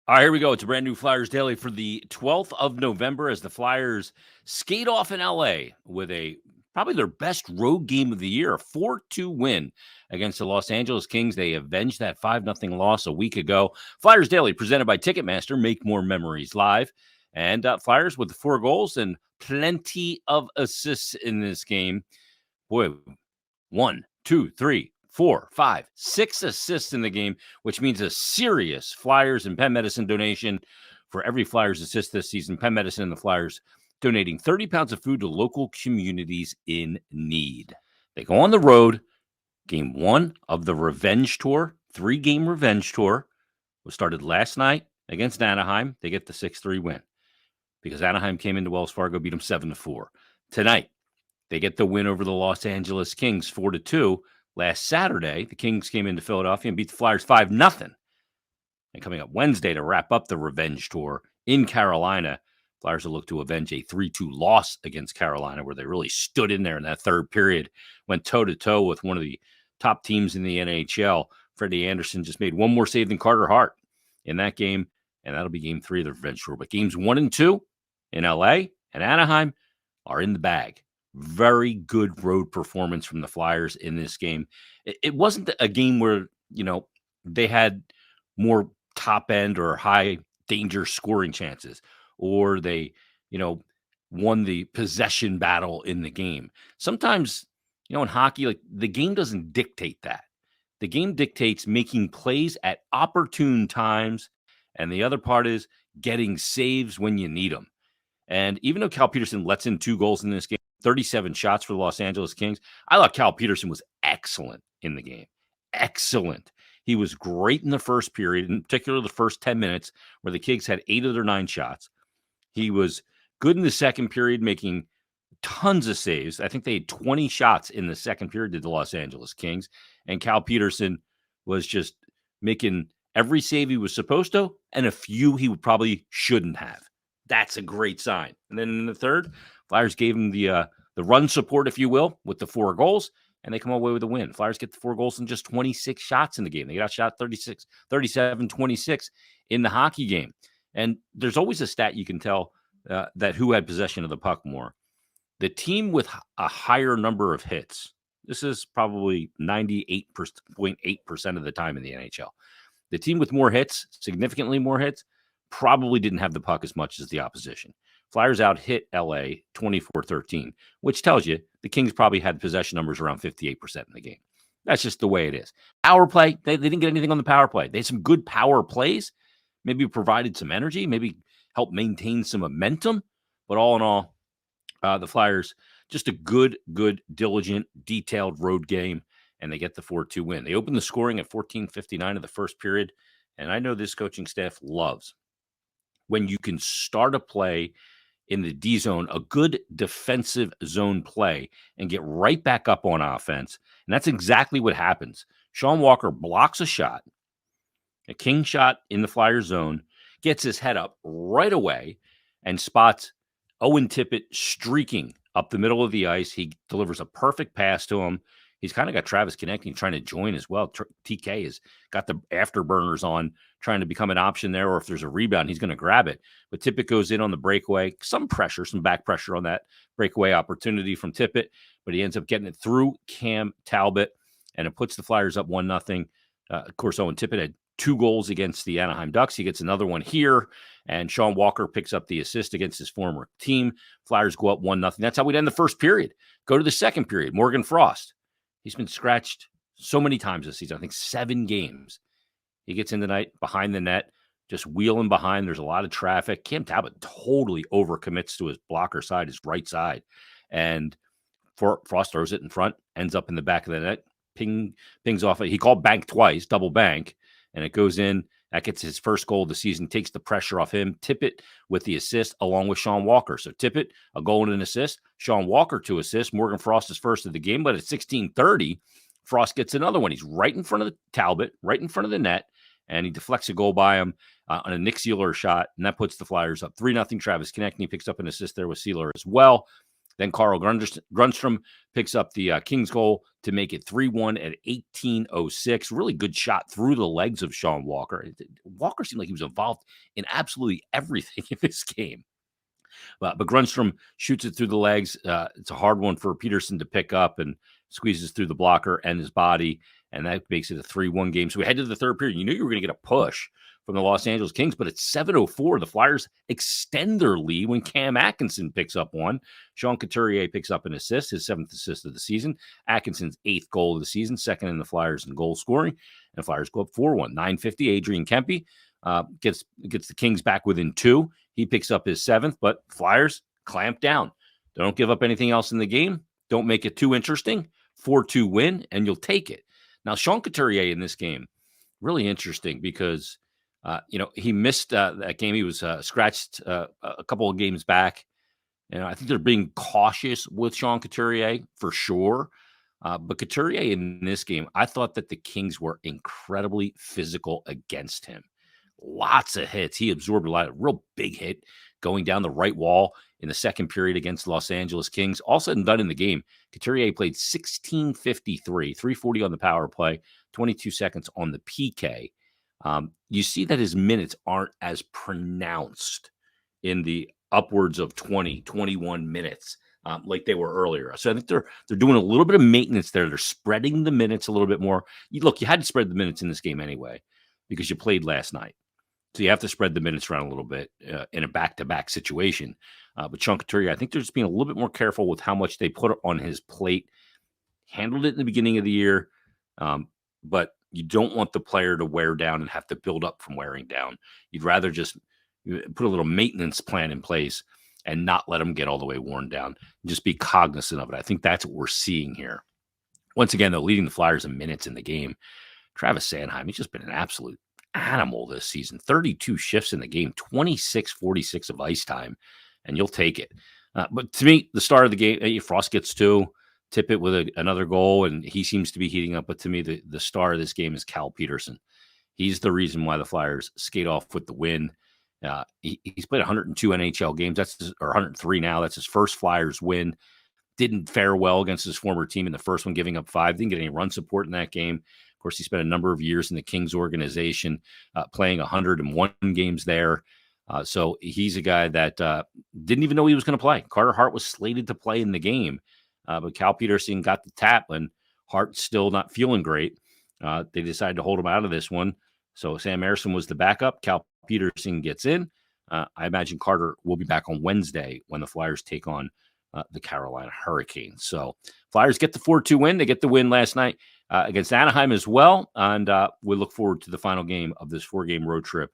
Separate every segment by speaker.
Speaker 1: All right, here we go. It's a brand new Flyers Daily for the 12th of November as the Flyers skate off in LA with probably their best road game of the year, a 4-2 win against the Los Angeles Kings. They avenged that 5-0 loss a week ago. Flyers Daily presented by Ticketmaster. Make more memories live. And Flyers with 4 goals and plenty of assists in this game. Boy, 1, 2, 3, 4, 5, 6 assists in the game, which means a serious Flyers and Penn Medicine donation for every Flyers assist this season. Penn Medicine and the Flyers donating 30 pounds of food to local communities in need. They go on the road. Game 1 of the Revenge Tour, 3-game Revenge Tour, was started last night against Anaheim. They get the 6-3 win because Anaheim came into Wells Fargo, beat them 7-4. Tonight, they get the win over the Los Angeles Kings 4-2. Last Saturday, the Kings came into Philadelphia and beat the Flyers 5-0. And coming up Wednesday to wrap up the Revenge Tour in Carolina, Flyers will look to avenge a 3-2 loss against Carolina, where they really stood in there in that third period, went toe-to-toe with one of the top teams in the NHL. Freddie Anderson just made one more save than Carter Hart in that game, and that'll be Game 3 of the Revenge Tour. But Games 1 and 2 in LA and Anaheim are in the bag. Very good road performance from the Flyers in this game. It wasn't a game where, they had more top end or high danger scoring chances, or they, won the possession battle in the game. Sometimes, in hockey, like the game doesn't dictate that. The game dictates making plays at opportune times. And the other part is getting saves when you need them. And even though Cal Petersen lets in 2 goals in this game, 37 shots for the Los Angeles Kings, I thought Cal Petersen was excellent in the game. Excellent. He was great in the first period, in particular the first 10 minutes, where the Kings had 8 of their 9 shots. He was good in the second period, making tons of saves. I think they had 20 shots in the second period to the Los Angeles Kings. And Cal Petersen was just making every save he was supposed to, and a few he probably shouldn't have. That's a great sign. And then in the third, Flyers gave him the run support, if you will, with the 4 goals, and they come away with a win. Flyers get the 4 goals in just 26 shots in the game. They got shot 37-26 in the hockey game. And there's always a stat you can tell that who had possession of the puck more. The team with a higher number of hits, this is probably 98.8% of the time in the NHL. The team with more hits, significantly more hits, probably didn't have the puck as much as the opposition. Flyers out hit LA 24-13, which tells you the Kings probably had possession numbers around 58% in the game. That's just the way it is. Power play, they didn't get anything on the power play. They had some good power plays, maybe provided some energy, maybe helped maintain some momentum. But all in all, the Flyers, just a good, diligent, detailed road game, and they get the 4-2 win. They opened the scoring at 14:59 of the first period, and I know this coaching staff loves when you can start a play in the D zone, a good defensive zone play, and get right back up on offense. And that's exactly what happens. Sean Walker blocks a shot, a King shot in the Flyers zone, gets his head up right away, and spots Owen Tippett streaking up the middle of the ice. He delivers a perfect pass to him. He's kind of got Travis Konecny trying to join as well. TK has got the afterburners on, trying to become an option there, or if there's a rebound, he's going to grab it. But Tippett goes in on the breakaway. Some pressure, some back pressure on that breakaway opportunity from Tippett, but he ends up getting it through Cam Talbot, and it puts the Flyers up 1-0. Of course, Owen Tippett had 2 goals against the Anaheim Ducks. He gets another one here, and Sean Walker picks up the assist against his former team. Flyers go up 1-0. That's how we'd end the first period. Go to the second period. Morgan Frost. He's been scratched so many times this season. I think 7 games. He gets in tonight behind the net, just wheeling behind. There's a lot of traffic. Cam Talbot totally overcommits to his blocker side, his right side. And Frost throws it in front, ends up in the back of the net, pings off. He called bank twice, double bank, and it goes in. That gets his first goal of the season, takes the pressure off him. Tippett with the assist along with Sean Walker. So Tippett, a goal and an assist. Sean Walker, 2 assists. Morgan Frost is first of the game, but at 16:30, Frost gets another one. He's right in front of the Talbot, right in front of the net, and he deflects a goal by him on a Nick Seeler shot, and that puts the Flyers up 3-0. Travis Konecny picks up an assist there with Seeler as well. Then Carl Grundstrom picks up the Kings goal to make it 3-1 at 18:06. Really good shot through the legs of Sean Walker. Walker seemed like he was involved in absolutely everything in this game. But Grundstrom shoots it through the legs. It's a hard one for Petersen to pick up and squeezes through the blocker and his body, and that makes it a 3-1 game. So we head to the third period. You knew you were going to get a push from the Los Angeles Kings, but it's 7:04. The Flyers extend their lead when Cam Atkinson picks up one. Sean Couturier picks up an assist, his 7th assist of the season. Atkinson's 8th goal of the season, second in the Flyers in goal scoring. And the Flyers go up 4-1. 9:50, Adrian Kempe gets the Kings back within 2. He picks up his 7th, but Flyers clamp down. Don't give up anything else in the game. Don't make it too interesting. 4-2 win, and you'll take it. Now, Sean Couturier in this game, really interesting because, he missed that game. He was scratched a couple of games back. I think they're being cautious with Sean Couturier for sure. But Couturier in this game, I thought that the Kings were incredibly physical against him. Lots of hits. He absorbed a lot of real big hit going down the right wall in the second period against the Los Angeles Kings. All said and done in the game, Couturier played 16:53, 3:40 on the power play, 22 seconds on the PK. You see that his minutes aren't as pronounced in the upwards of 20, 21 minutes like they were earlier. So I think they're doing a little bit of maintenance there. They're spreading the minutes a little bit more. You had to spread the minutes in this game anyway because you played last night. So you have to spread the minutes around a little bit in a back-to-back situation. But Sean Couturier, I think they're just being a little bit more careful with how much they put on his plate. Handled it in the beginning of the year, but you don't want the player to wear down and have to build up from wearing down. You'd rather just put a little maintenance plan in place and not let them get all the way worn down. Just be cognizant of it. I think that's what we're seeing here. Once again, though, leading the Flyers in minutes in the game, Travis Sanheim, he's just been an absolute animal this season. 32 shifts in the game, 26:46 of ice time, and you'll take it. But to me, the start of the game, Frost gets 2, Tippett with another goal, and he seems to be heating up. But to me, the star of this game is Cal Petersen. He's the reason why the Flyers skate off with the win. He's played 102 NHL games, or 103 now. That's his first Flyers win. Didn't fare well against his former team in the first one, giving up 5. Didn't get any run support in that game. Of course, he spent a number of years in the Kings organization, playing 101 games there. So he's a guy that didn't even know he was going to play. Carter Hart was slated to play in the game, but Cal Petersen got the tap, and Hart's still not feeling great. They decided to hold him out of this one. So Sam Ersson was the backup. Cal Petersen gets in. I imagine Carter will be back on Wednesday when the Flyers take on the Carolina Hurricanes. So Flyers get the 4-2 win. They get the win last night against Anaheim as well. And we look forward to the final game of this 4-game road trip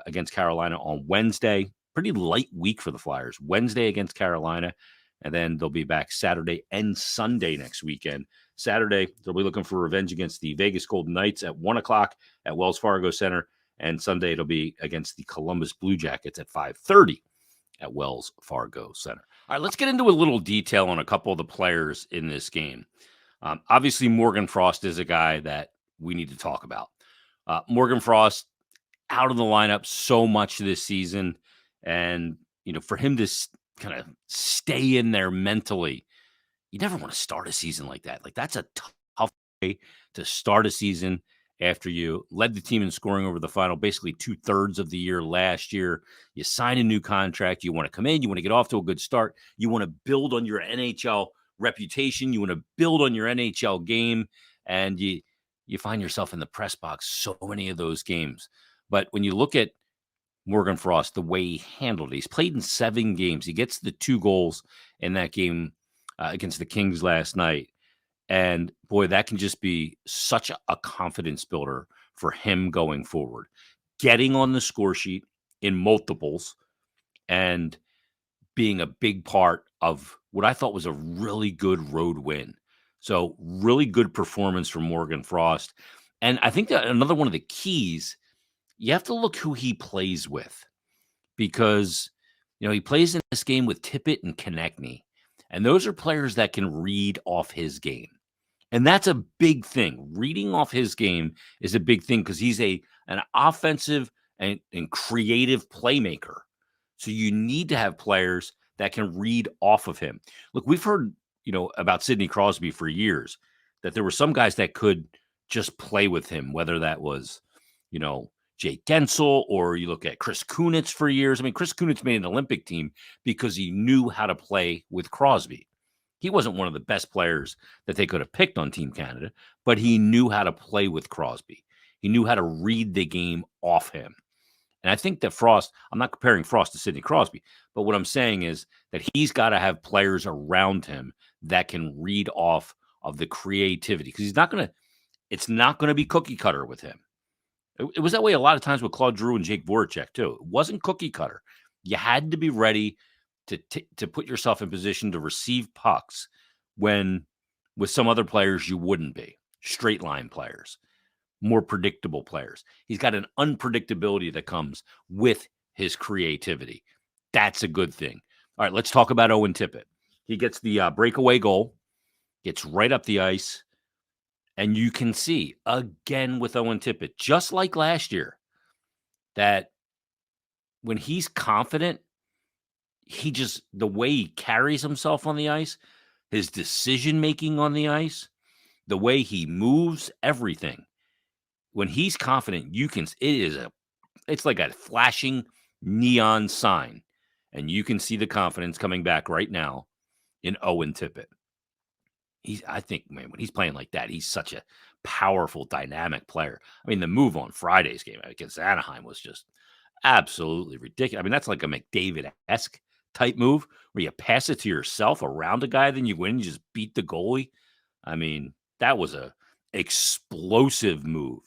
Speaker 1: against Carolina on Wednesday. Pretty light week for the Flyers. Wednesday against Carolina, and then they'll be back Saturday and Sunday next weekend. Saturday, they'll be looking for revenge against the Vegas Golden Knights at 1 o'clock at Wells Fargo Center. And Sunday, it'll be against the Columbus Blue Jackets at 5:30 at Wells Fargo Center. All right, let's get into a little detail on a couple of the players in this game. Obviously, Morgan Frost is a guy that we need to talk about. Morgan Frost out of the lineup so much this season. And, for him to kind of stay in there mentally, you never want to start a season like that. Like, that's a tough way to start a season after you led the team in scoring over the final, basically 2/3 of the year last year. You sign a new contract. You want to come in. You want to get off to a good start. You want to build on your NHL reputation. You want to build on your NHL game. And you find yourself in the press box so many of those games. But when you look at Morgan Frost, the way he handled it, he's played in 7 games. He gets the 2 goals in that game against the Kings last night. And boy, that can just be such a confidence builder for him going forward. Getting on the score sheet in multiples and being a big part of what I thought was a really good road win. So really good performance from Morgan Frost. And I think that another one of the keys, you have to look who he plays with, because, he plays in this game with Tippett and Konechny. And those are players that can read off his game. And that's a big thing. Reading off his game is a big thing because he's an offensive and creative playmaker. So you need to have players that can read off of him. Look, we've heard, about Sidney Crosby for years, that there were some guys that could just play with him, whether that was, Jake Gensel, or you look at Chris Kunitz for years. I mean, Chris Kunitz made an Olympic team because he knew how to play with Crosby. He wasn't one of the best players that they could have picked on Team Canada, but he knew how to play with Crosby. He knew how to read the game off him. And I think that Frost, I'm not comparing Frost to Sidney Crosby, but what I'm saying is that he's got to have players around him that can read off of the creativity, because it's not going to be cookie cutter with him. It was that way a lot of times with Claude Giroux and Jake Voracek too. It wasn't cookie cutter. You had to be ready to put yourself in position to receive pucks when with some other players you wouldn't be. Straight line players, more predictable players. He's got an unpredictability that comes with his creativity. That's a good thing. All right, let's talk about Owen Tippett. He gets the breakaway goal, gets right up the ice, and you can see, again with Owen Tippett, just like last year, that when he's confident, the way he carries himself on the ice, his decision-making on the ice, the way he moves, everything. When he's confident, it's like a flashing neon sign, and you can see the confidence coming back right now in Owen Tippett. I think, man, when he's playing like that, he's such a powerful, dynamic player. I mean, the move on Friday's game against Anaheim was just absolutely ridiculous. I mean, that's like a McDavid-esque type move where you pass it to yourself around a guy, then you win, you just beat the goalie. I mean, that was a explosive move.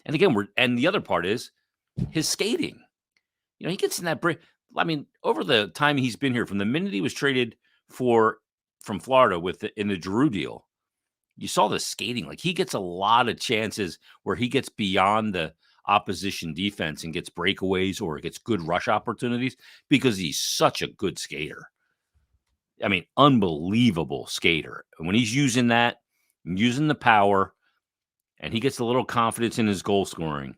Speaker 1: And again, and the other part is his skating. He gets in that break. I mean, over the time he's been here, from the minute he was traded from Florida in the Giroux deal, you saw the skating. Like, he gets a lot of chances where he gets beyond the opposition defense and gets breakaways or gets good rush opportunities because he's such a good skater. I mean, unbelievable skater. And when he's using the power, and he gets a little confidence in his goal scoring,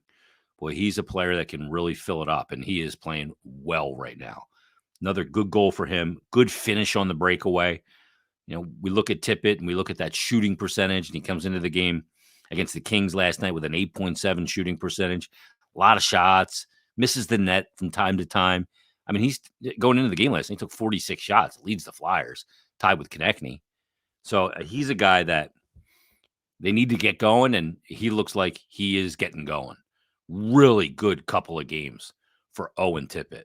Speaker 1: boy, he's a player that can really fill it up, and he is playing well right now. Another good goal for him. Good finish on the breakaway. We look at Tippett and we look at that shooting percentage, and he comes into the game against the Kings last night with an 8.7 shooting percentage. A lot of shots, misses the net from time to time. I mean, he's going into the game last night, he took 46 shots, leads the Flyers, tied with Konechny. So he's a guy that they need to get going, and he looks like he is getting going. Really good couple of games for Owen Tippett.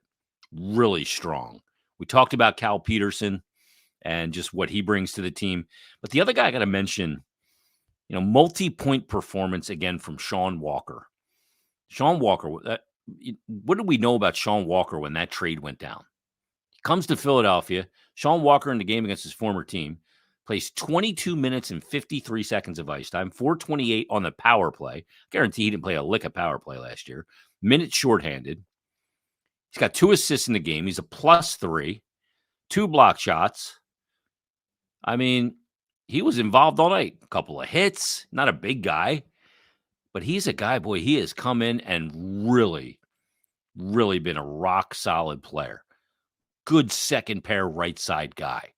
Speaker 1: Really strong. We talked about Cal Petersen and just what he brings to the team. But the other guy I got to mention, multi-point performance again from Sean Walker. Sean Walker, what did we know about Sean Walker when that trade went down? He comes to Philadelphia. Sean Walker in the game against his former team plays 22 minutes and 53 seconds of ice time, 428 on the power play. Guarantee he didn't play a lick of power play last year. Minute shorthanded. He's got 2 assists in the game. He's a +3, 2 block shots. I mean, he was involved all night. A couple of hits, not a big guy, but he's a guy, boy, he has come in and really, really been a rock solid player. Good second pair right side guy.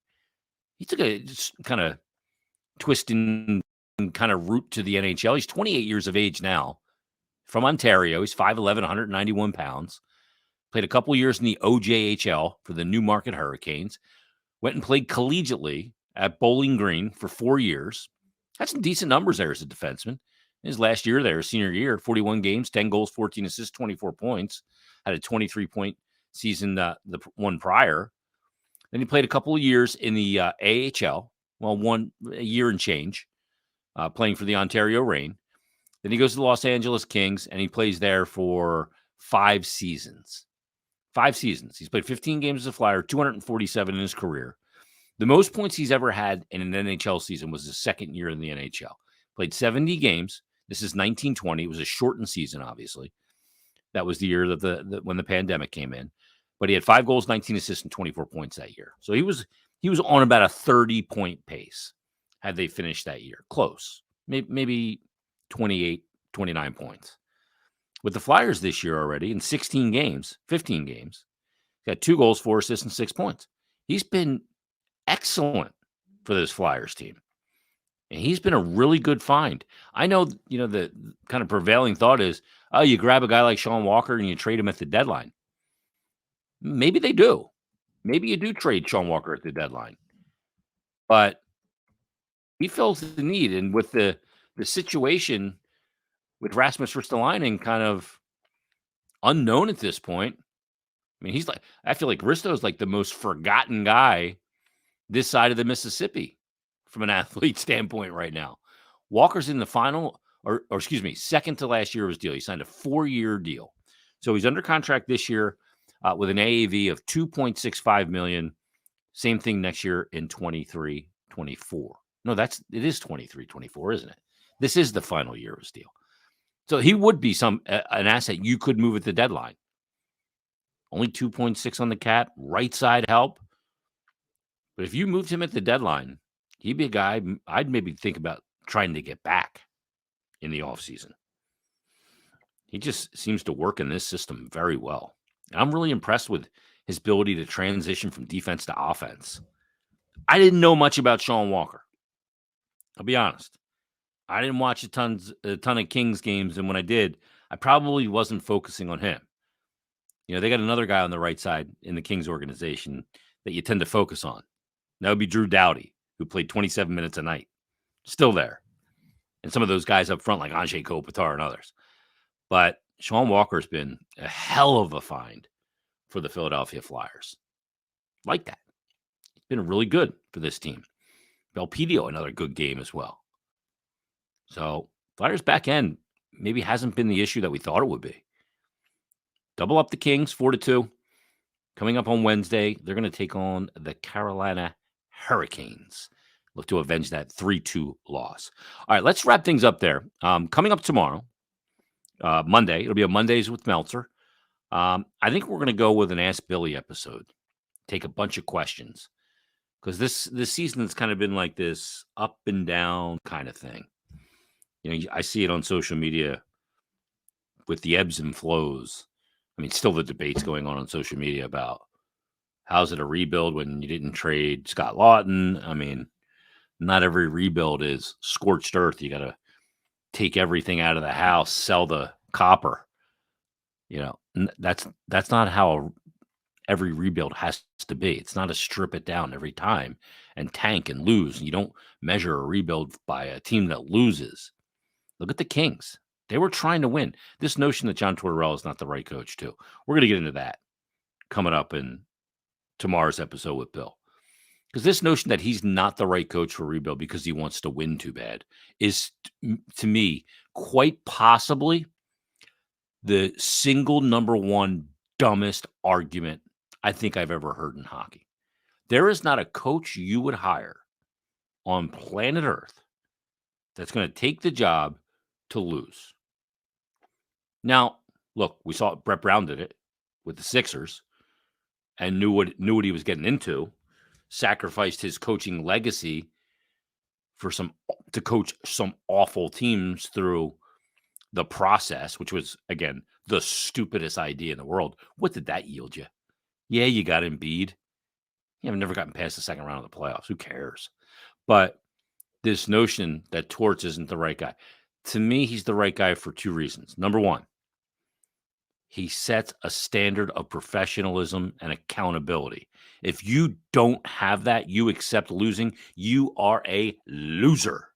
Speaker 1: He took a kind of twisting kind of route to the NHL. He's 28 years of age now, from Ontario. He's 5'11", 191 pounds. Played a couple years in the OJHL for the Newmarket Hurricanes. Went and played collegiately at Bowling Green for 4 years. Had some decent numbers there as a defenseman. His last year there, senior year, 41 games, 10 goals, 14 assists, 24 points. Had a 23-point season the one prior. Then he played a couple of years in the AHL. Well, a year and change, playing for the Ontario Reign. Then he goes to the Los Angeles Kings, and he plays there for 5 seasons. 5 seasons. He's played 15 games as a Flyer, 247 in his career. The most points he's ever had in an NHL season was his second year in the NHL. Played 70 games. This is 1920. It was a shortened season, obviously. That was the year that when the pandemic came in. But he had 5 goals, 19 assists, and 24 points that year. So he was on about a 30-point pace had they finished that year. Close. Maybe 28, 29 points. With the Flyers this year already, in 15 games, he got 2 goals, 4 assists, and 6 points. He's been excellent for this Flyers team. And he's been a really good find. I know, the kind of prevailing thought is, oh, you grab a guy like Sean Walker and you trade him at the deadline. Maybe they do. Maybe you do trade Sean Walker at the deadline. But he fills the need. And with the situation with Rasmus Ristolainen kind of unknown at this point, I mean, I feel like Risto is like the most forgotten guy this side of the Mississippi from an athlete standpoint right now. Walker's in the final, or excuse me, second to last year of his deal. He signed a 4-year deal. So he's under contract this year with an AAV of $2.65 million. Same thing next year in 23-24. No, it is 23-24, isn't it? This is the final year of his deal. So he would be an asset you could move at the deadline. Only 2.6 on the cap, right side help. But if you moved him at the deadline, he'd be a guy I'd maybe think about trying to get back in the offseason. He just seems to work in this system very well. And I'm really impressed with his ability to transition from defense to offense. I didn't know much about Sean Walker. I'll be honest. I didn't watch a ton of Kings games, and when I did, I probably wasn't focusing on him. They got another guy on the right side in the Kings organization that you tend to focus on. That would be Drew Doughty, who played 27 minutes a night. Still there. And some of those guys up front, like Anze Kopitar and others. But Sean Walker's been a hell of a find for the Philadelphia Flyers. Like that. He's been really good for this team. Belpedio, another good game as well. So Flyers back end maybe hasn't been the issue that we thought it would be. Double up the Kings, 4-2. Coming up on Wednesday, they're going to take on the Carolina Hurricanes. Look to avenge that 3-2 loss. All right, let's wrap things up there. Coming up tomorrow, Monday, it'll be a Mondays with Meltzer. I think we're going to go with an Ask Billy episode. Take a bunch of questions. Because this season has kind of been like this up and down kind of thing. I see it on social media with the ebbs and flows. I mean, still the debates going on social media about how's it a rebuild when you didn't trade Scott Lawton. I mean, not every rebuild is scorched earth. You got to take everything out of the house, sell the copper. That's not how every rebuild has to be. It's not a strip it down every time and tank and lose. You don't measure a rebuild by a team that loses. Look at the Kings. They were trying to win. This notion that John Tortorella is not the right coach, too. We're going to get into that coming up in tomorrow's episode with Bill. Because this notion that he's not the right coach for rebuild because he wants to win too bad is, to me, quite possibly the single number one dumbest argument I think I've ever heard in hockey. There is not a coach you would hire on planet Earth that's going to take the job to lose. Now, look, we saw Brett Brown did it with the Sixers and knew what he was getting into, sacrificed his coaching legacy to coach some awful teams through the process, which was, again, the stupidest idea in the world. What did that yield you? Yeah, you got Embiid. I've never gotten past the second round of the playoffs. Who cares? But this notion that Torts isn't the right guy. To me, he's the right guy for two reasons. Number one, he sets a standard of professionalism and accountability. If you don't have that, you accept losing, you are a loser.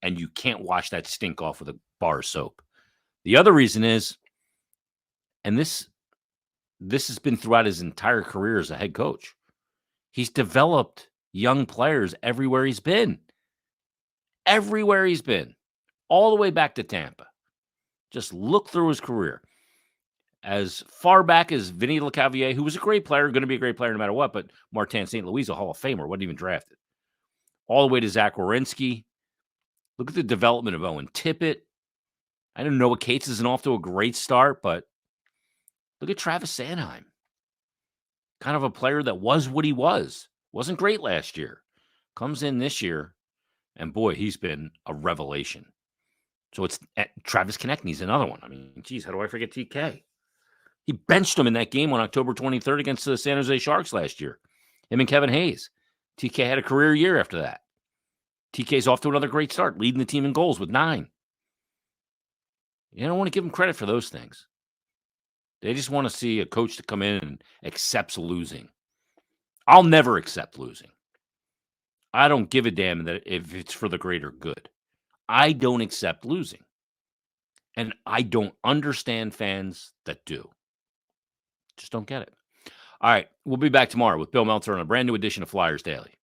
Speaker 1: And you can't wash that stink off with a bar of soap. The other reason is, and this has been throughout his entire career as a head coach, he's developed young players everywhere he's been. Everywhere he's been. All the way back to Tampa. Just look through his career. As far back as Vinny LeCavier, who was a great player, going to be a great player no matter what, but Martin St. Louis, a Hall of Famer, wasn't even drafted. All the way to Zach Werenski. Look at the development of Owen Tippett. I don't know what Cates isn't off to a great start, but look at Travis Sanheim. Kind of a player that was what he was. Wasn't great last year. Comes in this year, and boy, he's been a revelation. So it's Travis Konechny's another one. I mean, geez, how do I forget TK? He benched him in that game on October 23rd against the San Jose Sharks last year. Him and Kevin Hayes. TK had a career year after that. TK's off to another great start, leading the team in goals with 9. You don't want to give them credit for those things. They just want to see a coach to come in and accepts losing. I'll never accept losing. I don't give a damn that if it's for the greater good. I don't accept losing. And I don't understand fans that do. Just don't get it. All right. We'll be back tomorrow with Bill Meltzer on a brand new edition of Flyers Daily.